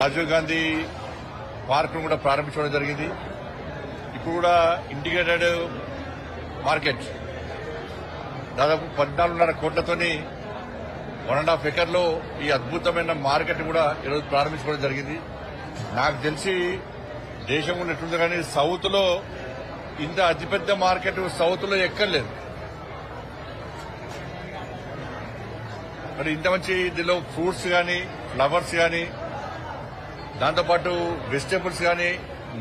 Rajiv Gandhi park ను కూడా ప్రారంభించడం జరిగింది. ఇప్పుడు కూడా ఇంటిగ్రేటెడ్ మార్కెట్ దాదాపు 14.5 కోట్లతోని 1.5 ఎకర్లో ఈ అద్భుతమైన మార్కెట్ కూడా ఈరోజు ప్రారంభించుకోవడం జరిగింది. నాకు తెలిసి దేశం ఉన్నట్టుంది కానీ సౌత్ లో ఇంత అతిపెద్ద మార్కెట్ సౌత్ లో ఎక్కర్లేదు. మరి ఇంత మంచి దీనిలో ఫ్రూట్స్ కానీ ఫ్లవర్స్ కానీ దాంతోపాటు వెజిటేబుల్స్ కానీ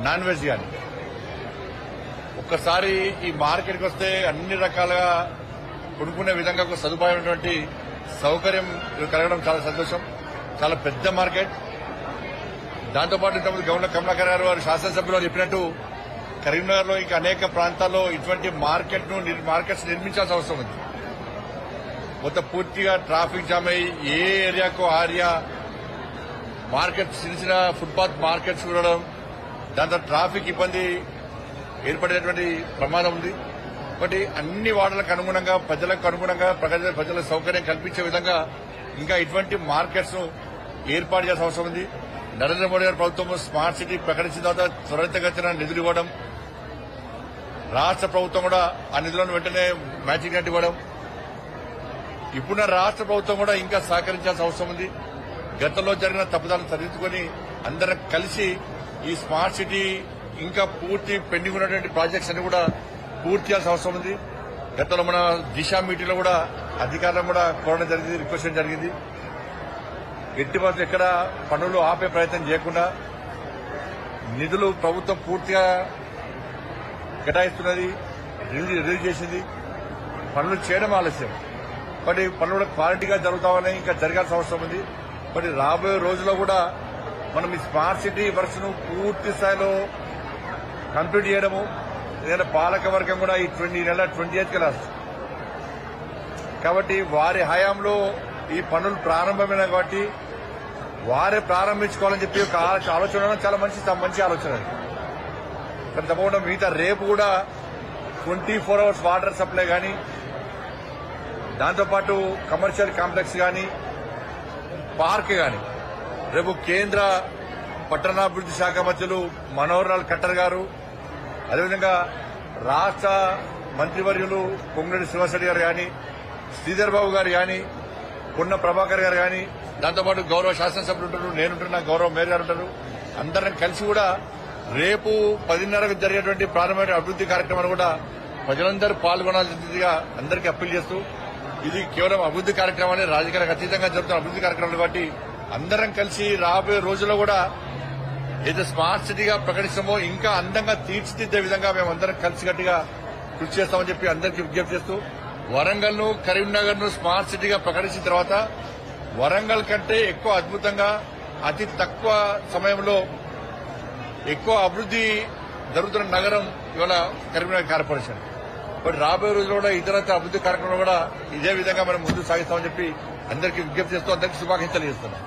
నాన్ వెజ్ కానీ ఒక్కసారి ఈ మార్కెట్కి వస్తే అన్ని రకాలుగా కొనుక్కునే విధంగా ఒక సదుపాయం ఉన్నటువంటి సౌకర్యం కలగడం చాలా సంతోషం. చాలా పెద్ద మార్కెట్. దాంతోపాటు ఇంతకుముందు గవర్నర్ కమలాకర్ గారు వారు శాసనసభ్యులు చెప్పినట్టు కరీంనగర్ లో ఇంకా అనేక ప్రాంతాల్లో ఇటువంటి మార్కెట్స్ నిర్మించాల్సిన అవసరం ఉంది. మొత్తం పూర్తిగా ట్రాఫిక్ జామ్ అయ్యి ఏ ఏరియాకు ఆ ఏరియా మార్కెట్స్ చిన్న ఫుట్పాత్ మార్కెట్స్ చూడడం దాంతో ట్రాఫిక్ ఇబ్బంది ఏర్పడేటువంటి ప్రమాదం ఉంది. కాబట్టి అన్ని వార్డులకు అనుగుణంగా ప్రజలకు అనుగుణంగా ప్రజల సౌకర్యం కల్పించే విధంగా ఇంకా ఇటువంటి మార్కెట్స్ ను ఏర్పాటు చేయాల్సిన అవసరం ఉంది. నరేంద్ర మోడీ గారి ప్రభుత్వం స్మార్ట్ సిటీ ప్రకటించిన తర్వాత త్వరితగతిన నిధులు ఇవ్వడం, రాష్ట్ర ప్రభుత్వం కూడా ఆ నిధులను వెంటనే మ్యాచింగ్ గ్రాంట్ ఇవ్వడం, ఇప్పుడున్న రాష్ట్ర ప్రభుత్వం కూడా ఇంకా సహకరించాల్సిన అవసరం ఉంది. గతంలో జరిగిన తప్పుదాలను సరిదిద్దుకుని అందరం కలిసి ఈ స్మార్ట్ సిటీ ఇంకా పూర్తి పెండింగ్ ఉన్నటువంటి ప్రాజెక్ట్స్ అన్ని కూడా పూర్తి చేయాల్సిన అవసరం ఉంది. గతంలో మన దిశ మీటింగ్ లో కూడా అధికారులను కూడా కోరడం జరిగింది, రిక్వెస్ట్ చేయడం జరిగింది. ఎట్టి పరిస్థితుల్లో ఎక్కడ పనులు ఆపే ప్రయత్నం చేయకుండా నిధులు ప్రభుత్వం పూర్తిగా కేటాయిస్తున్నది, రిలీజ్ చేసింది. పనులు చేయడం ఆలస్యం, బట్ పనులు కూడా క్వాలిటీగా జరుగుతామని ఇంకా జరగాల్సిన అవసరం ఉంది. మరి రాబోయే రోజుల్లో కూడా మనం ఈ స్మార్ట్ సిటీ వర్క్స్ ను పూర్తి స్థాయిలో కంప్లీట్ చేయడము, ఏదైనా పాలక వర్గం కూడా ఈ నెల 28కి వెళ్ళాలి. కాబట్టి వారి హయాంలో ఈ పనులు ప్రారంభమైన కాబట్టి వారే ప్రారంభించుకోవాలని చెప్పి ఒక ఆలోచన చాలా మంచి ఆలోచన. కానీ తప్పకుండా మిగతా రేపు కూడా 24 hours వాటర్ సప్లై కానీ, దాంతోపాటు కమర్షియల్ కాంప్లెక్స్ కానీ, పార్క్ కానీ రేపు కేంద్ర పట్టణాభివృద్ది శాఖ మంత్రులు మనోహర్ లాల్ ఖట్టర్ గారు, అదేవిధంగా రాష్ట్ర మంత్రివర్యులు పొంగులేటి శ్రీనివాసరెడ్డి గారు కానీ, శ్రీధర్ బాబు గారు కానీ, పొన్న ప్రభాకర్ గారు కానీ, దాంతోపాటు గౌరవ శాసనసభ్యులు ఉంటారు, నేనుంటున్నా, గౌరవ మేయర్ గారు ఉంటారు. అందరం కలిసి కూడా రేపు 10:30కు జరిగేటువంటి ప్రారంభమైన అభివృద్ది కార్యక్రమాలు కూడా ప్రజలందరూ పాల్గొనాల్సిందిగా అందరికీ అప్పీల్ చేస్తూ, ఇది కేవలం అభివృద్ది కార్యక్రమాన్ని రాజకీయాలకు అతీతంగా జరుగుతున్న అభివృద్ది కార్యక్రమాలు కాబట్టి అందరం కలిసి రాబోయే రోజుల్లో కూడా ఏదైతే స్మార్ట్ సిటీగా ప్రకటిస్తామో ఇంకా అందంగా తీర్చిదిద్దే విధంగా మేమందరం కలిసికట్టుగా కృషి చేస్తామని చెప్పి అందరికీ విజ్ఞప్తి చేస్తూ, వరంగల్ ను కరీంనగర్ ను స్మార్ట్ సిటీగా ప్రకటించిన తర్వాత వరంగల్ కంటే ఎక్కువ అద్భుతంగా అతి తక్కువ సమయంలో ఎక్కువ అభివృద్ది జరుగుతున్న నగరం ఇవాళ కరీంనగర్ కార్పొరేషన్. బట్ రాబోయే రోజుల్లో కూడా ఇతరత్ర అభివృద్ది కార్యక్రమాలు కూడా ఇదే విధంగా మనం ముందుకు సాగిస్తామని చెప్పి అందరికీ విజ్ఞప్తి చేస్తూ అందరికీ శుభాకాంక్షలు చేస్తున్నాం.